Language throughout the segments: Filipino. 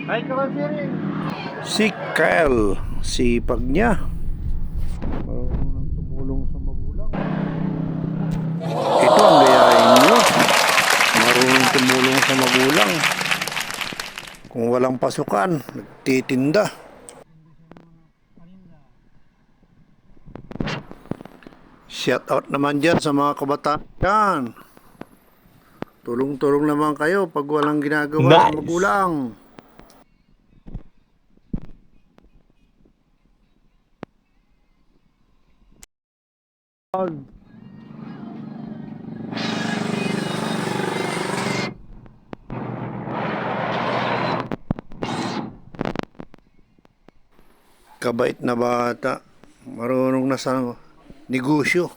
Ay, kakalsirin. Si Kyle, sipag niya. Marunong nang tumulong sa magulang. Ito ang gayahin nyo. Marunong tumulong sa magulang. Kung walang pasukan, nagtitinda. Shout out naman dyan sa mga kabataan. Tulong-tulong naman kayo pag walang ginagawa sa magulang. Kabait na bata. Marunong na sa negosyo.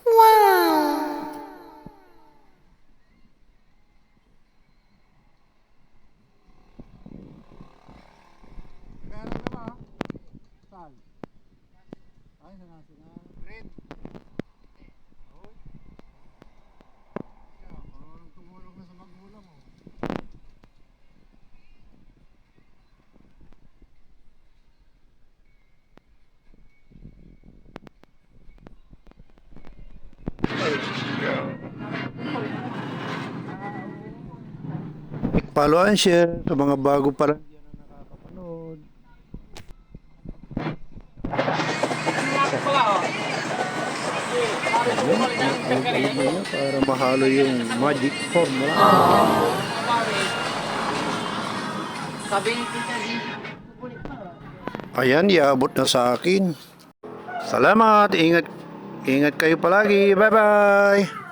Follow and share sa mga bago pa lang dyan na nakakapanood. Para mahalo yung magic formula. Ayan, iabot na sa akin. Salamat, ingat kayo palagi. Bye bye.